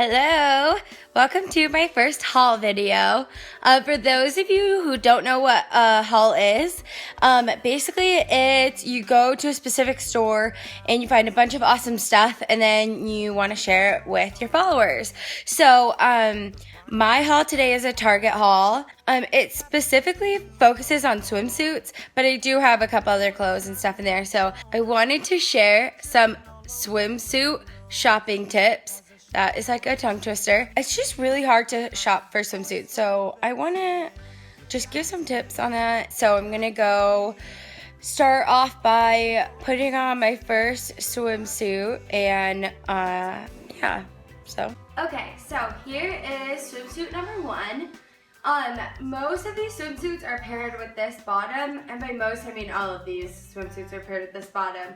Hello, welcome to my first haul video. For those of you who don't know what a haul is, basically it's you go to a specific store and you find a bunch of awesome stuff and then you want to share it with your followers. So my haul today is a Target haul. It specifically focuses on swimsuits, but I do have a couple other clothes and stuff in there. So I wanted to share some swimsuit shopping tips. That is like a tongue twister. It's just really hard to shop for swimsuits, so I want to just give some tips on that. So I'm gonna go start off by putting on my first swimsuit, and yeah. So okay, so here is swimsuit number one. Most of these swimsuits are paired with this bottom, and by most I mean all of these swimsuits are paired with this bottom.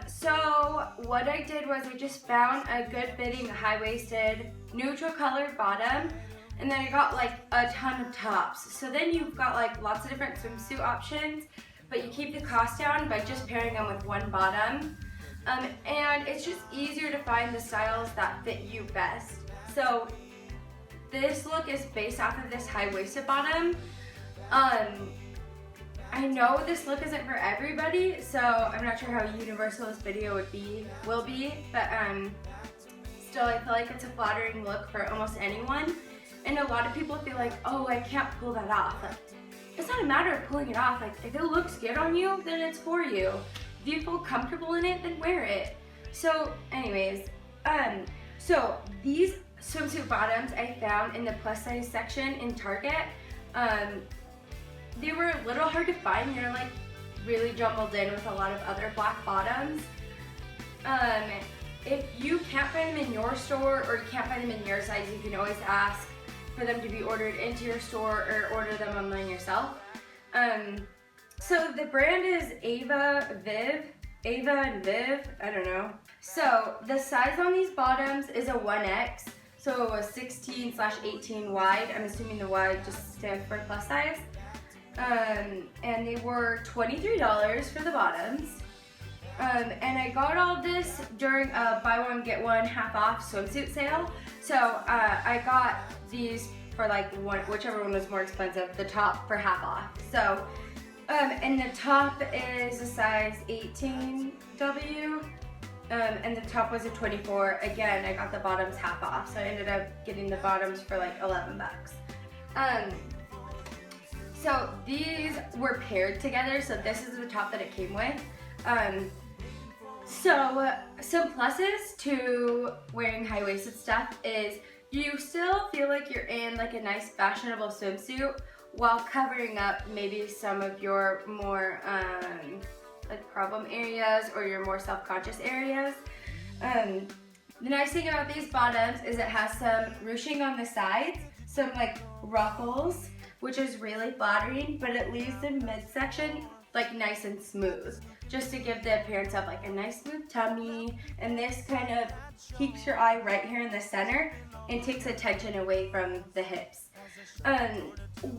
So what I did was I just found a good fitting high-waisted neutral colored bottom, and then I got like a ton of tops. So then you've got like lots of different swimsuit options, but you keep the cost down by just pairing them with one bottom. And it's just easier to find the styles that fit you best. So this look is based off of this high-waisted bottom. I know this look isn't for everybody, so I'm not sure how universal this video will be, but still I feel like it's a flattering look for almost anyone. And a lot of people feel like, oh, I can't pull that off. Like, it's not a matter of pulling it off. Like, if it looks good on you, then it's for you. If you feel comfortable in it, then wear it. So anyways, so these swimsuit bottoms I found in the plus size section in Target. They were a little hard to find. They're like really jumbled in with a lot of other black bottoms. If you can't find them in your store or you can't find them in your size, you can always ask for them to be ordered into your store or order them online yourself. So the brand is Ava and Viv, I don't know. So the size on these bottoms is a 1X, so a 16/18 wide. I'm assuming the wide just stands for plus size. And they were $23 for the bottoms. And I got all this during a buy one get one half off swimsuit sale. So I got these for like whichever one was more expensive, the top for half off. So and the top is a size 18W. And the top was a 24. Again, I got the bottoms half off, so I ended up getting the bottoms for like 11 bucks. So these were paired together, so this is the top that it came with. So some pluses to wearing high-waisted stuff is you still feel like you're in like a nice fashionable swimsuit while covering up maybe some of your more like problem areas or your more self-conscious areas. The nice thing about these bottoms is it has some ruching on the sides, some like ruffles, which is really flattering, but it leaves the midsection like nice and smooth, just to give the appearance of like a nice smooth tummy. And this kind of keeps your eye right here in the center and takes attention away from the hips.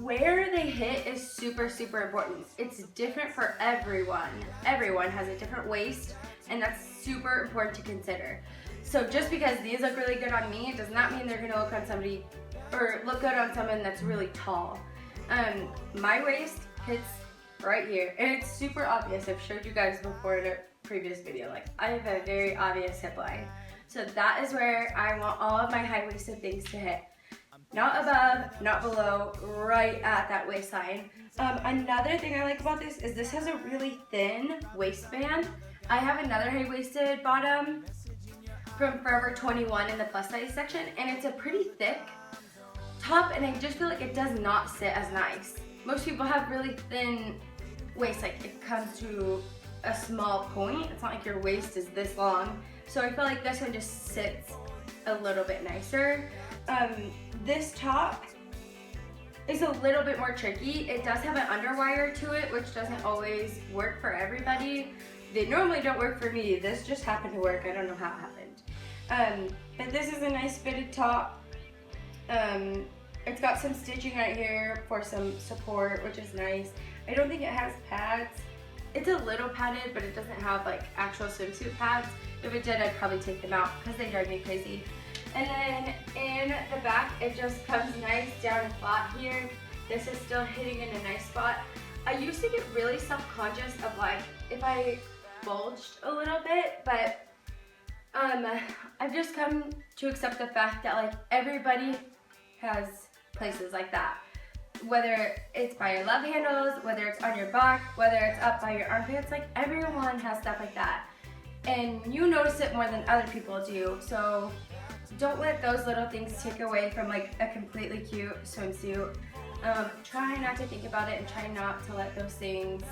Where they hit is super, super important. It's different for everyone. Everyone has a different waist, and that's super important to consider. So just because these look really good on me, it does not mean they're gonna look on somebody or look good on someone that's really tall. My waist hits right here, and it's super obvious. I've showed you guys before in a previous video. Like, I have a very obvious hip line. So that is where I want all of my high-waisted things to hit. Not above, not below, right at that waistline. Another thing I like about this is this has a really thin waistband. I have another high-waisted bottom from Forever 21 in the plus size section, and it's a pretty thick top, and I just feel like it does not sit as nice. Most people have really thin waist, like it comes to a small point. It's not like your waist is this long. So I feel like this one just sits a little bit nicer. This top is a little bit more tricky. It does have an underwire to it, which doesn't always work for everybody. They normally don't work for me. This just happened to work. I don't know how it happened. But this is a nice fitted top. It's got some stitching right here for some support, which is nice. I don't think it has pads. It's a little padded, but it doesn't have like actual swimsuit pads. If it did, I'd probably take them out because they drive me crazy. And then in the back, it just comes nice down and flat here. This is still hitting in a nice spot. I used to get really self-conscious of like if I bulged a little bit, but I've just come to accept the fact that like everybody has places like that. Whether it's by your love handles, whether it's on your back, whether it's up by your armpits, like everyone has stuff like that. And you notice it more than other people do, so don't let those little things take away from like a completely cute swimsuit. Try not to think about it and try not to let those things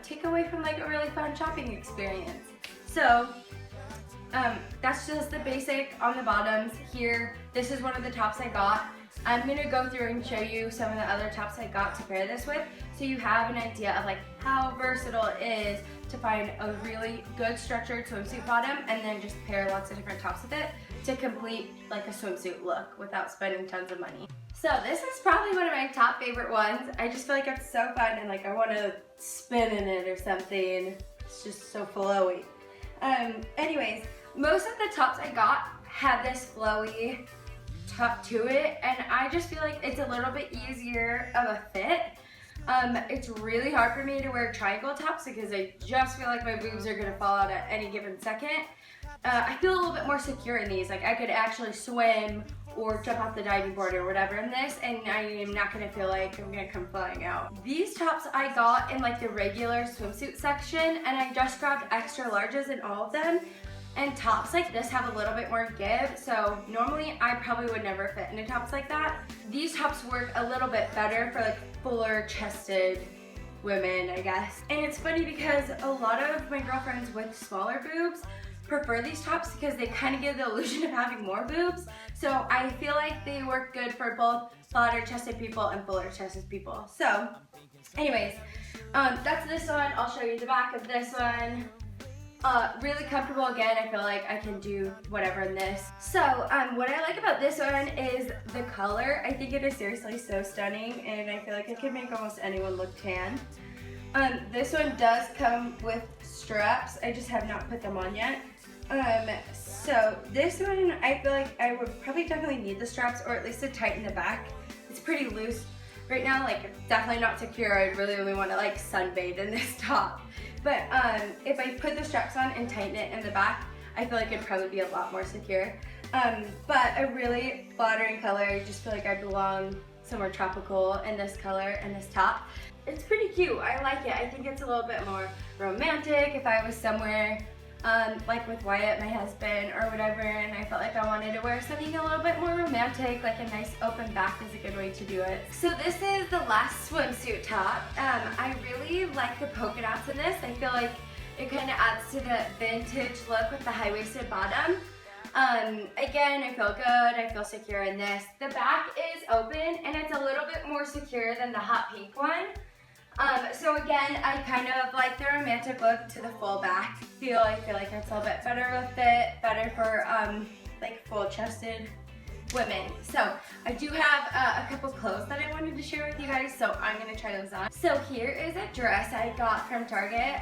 take away from like a really fun shopping experience. So that's just the basic on the bottoms. Here, this is one of the tops I got. I'm gonna go through and show you some of the other tops I got to pair this with, so you have an idea of like how versatile it is to find a really good structured swimsuit bottom and then just pair lots of different tops with it to complete like a swimsuit look without spending tons of money. So this is probably one of my top favorite ones. I just feel like it's so fun and like I want to spin in it or something. It's just so flowy. Anyways, most of the tops I got have this flowy top to it, and I just feel like it's a little bit easier of a fit. It's really hard for me to wear triangle tops because I just feel like my boobs are gonna fall out at any given second. I feel a little bit more secure in these. Like I could actually swim or jump off the diving board or whatever in this, and I am not gonna feel like I'm gonna come flying out. These tops I got in like the regular swimsuit section, and I just grabbed extra larges in all of them. And tops like this have a little bit more give, so normally I probably would never fit into tops like that. These tops work a little bit better for like fuller chested women, I guess. And it's funny because a lot of my girlfriends with smaller boobs prefer these tops because they kind of give the illusion of having more boobs. So I feel like they work good for both flatter chested people and fuller chested people. So anyways, that's this one. I'll show you the back of this one. Really comfortable again. I feel like I can do whatever in this. So what I like about this one is the color. I think it is seriously so stunning, and I feel like it can make almost anyone look tan. This one does come with straps. I just have not put them on yet. So this one, I feel like I would probably definitely need the straps, or at least to tighten the back. It's pretty loose right now, like it's definitely not secure. I really only want to like sunbathe in this top. But if I put the straps on and tighten it in the back, I feel like it'd probably be a lot more secure. But a really flattering color. I just feel like I belong somewhere tropical in this color and this top. It's pretty cute. I like it. I think it's a little bit more romantic if I was somewhere like with Wyatt, my husband, or whatever, and I felt like I wanted to wear something a little bit more romantic, like a nice open back is a good way to do it. So this is the last swimsuit top. I really like the polka dots in this. I feel like it kind of adds to the vintage look with the high-waisted bottom. Again, I feel good, I feel secure in this. The back is open and it's a little bit more secure than the hot pink one. So again, I kind of like the romantic look to the full back feel. I feel like it's a little bit better with it, better for like full-chested women. So I do have a couple clothes that I wanted to share with you guys, so I'm gonna try those on. So here is a dress I got from Target.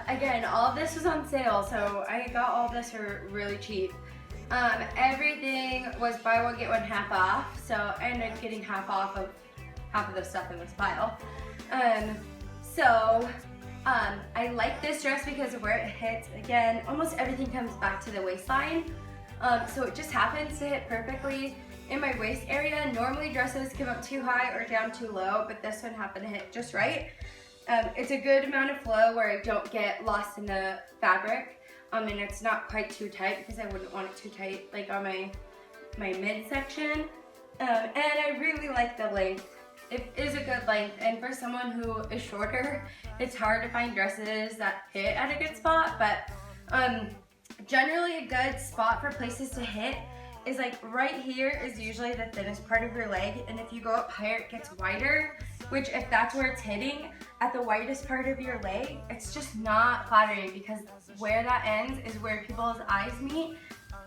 Again, all of this was on sale, so I got all of this for really cheap. Everything was buy one get one half off, so I ended up getting half of the stuff in this pile. I like this dress because of where it hits. Again, almost everything comes back to the waistline. So it just happens to hit perfectly in my waist area. Normally dresses come up too high or down too low, but this one happened to hit just right. It's a good amount of flow where I don't get lost in the fabric. And it's not quite too tight because I wouldn't want it too tight like on my midsection. And I really like the length. It is a good length, and for someone who is shorter, it's hard to find dresses that hit at a good spot, but generally a good spot for places to hit is like right here is usually the thinnest part of your leg, and if you go up higher it gets wider, which if that's where it's hitting at the widest part of your leg, it's just not flattering because where that ends is where people's eyes meet.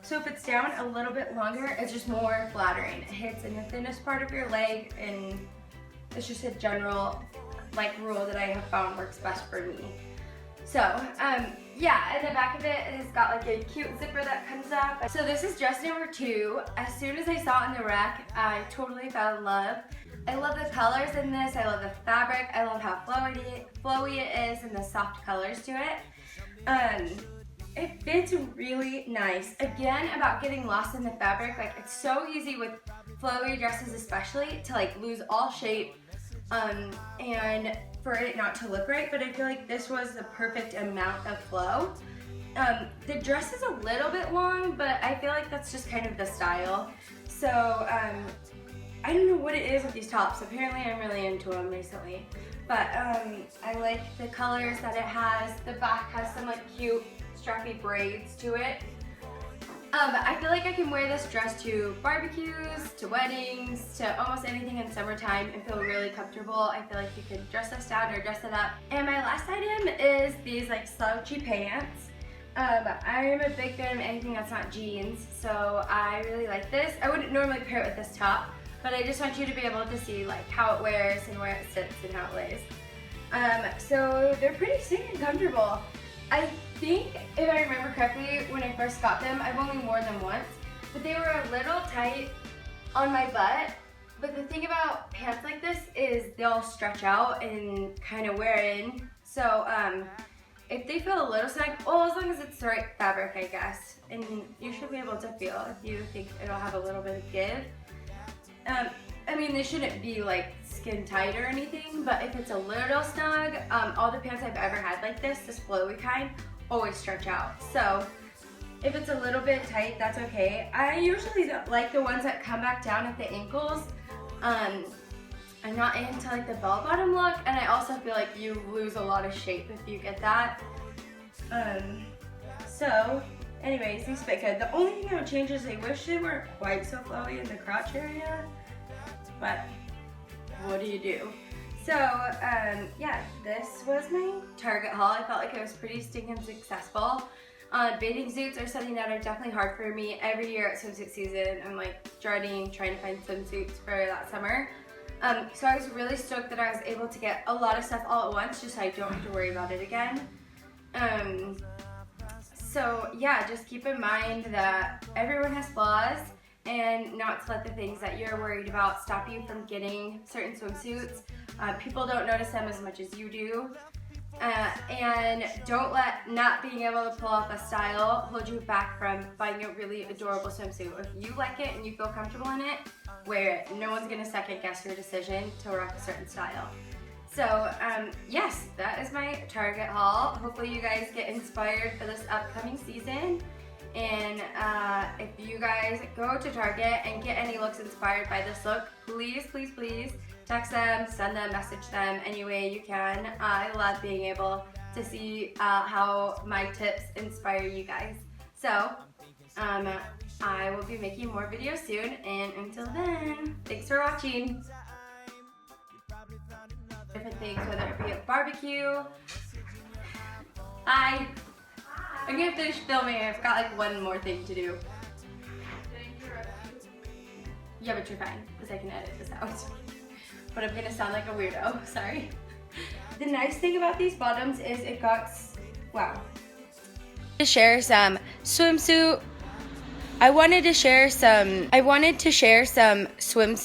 So if it's down a little bit longer, it's just more flattering. It hits in the thinnest part of your leg, and it's just a general like rule that I have found works best for me. So yeah, and the back of it has got like a cute zipper that comes up. So this is dress number 2. As soon as I saw it in the rack, I totally fell in love. I love the colors in this. I love the fabric. I love how flowy it is and the soft colors to it. It fits really nice. Again, about getting lost in the fabric, like it's so easy with flowy dresses especially to like lose all shape and for it not to look right, but I feel like this was the perfect amount of flow. The dress is a little bit long, but I feel like that's just kind of the style. So I don't know what it is with these tops. Apparently I'm really into them recently. But I like the colors that it has. The back has some like cute strappy braids to it. I feel like I can wear this dress to barbecues, to weddings, to almost anything in summertime and feel really comfortable. I feel like you could dress this down or dress it up. And my last item is these like slouchy pants. I am a big fan of anything that's not jeans, so I really like this. I wouldn't normally pair it with this top, but I just want you to be able to see like how it wears and where it sits and how it lays. So they're pretty stinking comfortable. I think, if I remember correctly, when I first got them, I've only worn them once, but they were a little tight on my butt. But the thing about pants like this is they'll stretch out and kind of wear in. So if they feel a little snug, well, as long as it's the right fabric, I guess, and you should be able to feel if you think it'll have a little bit of give. I mean, they shouldn't be like skin tight or anything, but if it's a little snug, all the pants I've ever had like this flowy kind, always stretch out. So if it's a little bit tight, that's okay. I usually like the ones that come back down at the ankles. I'm not into like the bell bottom look, and I also feel like you lose a lot of shape if you get that. So anyways, these fit good. The only thing I would change is I wish they weren't quite so flowy in the crotch area, but what do you do? So yeah, this was my Target haul. I felt like it was pretty stinking successful. Bathing suits are something that are definitely hard for me. Every year at swimsuit season, I'm like dreading trying to find swimsuits for that summer. So I was really stoked that I was able to get a lot of stuff all at once, just so I don't have to worry about it again. So yeah, just keep in mind that everyone has flaws, and not to let the things that you're worried about stop you from getting certain swimsuits. People don't notice them as much as you do. And don't let not being able to pull off a style hold you back from finding a really adorable swimsuit. If you like it and you feel comfortable in it, wear it. No one's gonna second guess your decision to rock a certain style. So yes, that is my Target haul. Hopefully you guys get inspired for this upcoming season. And if you guys go to Target and get any looks inspired by this look, please, please, please text them, send them, message them any way you can. I love being able to see how my tips inspire you guys. So I will be making more videos soon, and until then, thanks for watching. Different things, whether it be a barbecue. I'm gonna finish filming. I've got like one more thing to do. Yeah, but you're fine, because I can edit this out. But I'm gonna sound like a weirdo, sorry. The nice thing about these bottoms is it got, wow. To share some swimsuit. I wanted to share some swim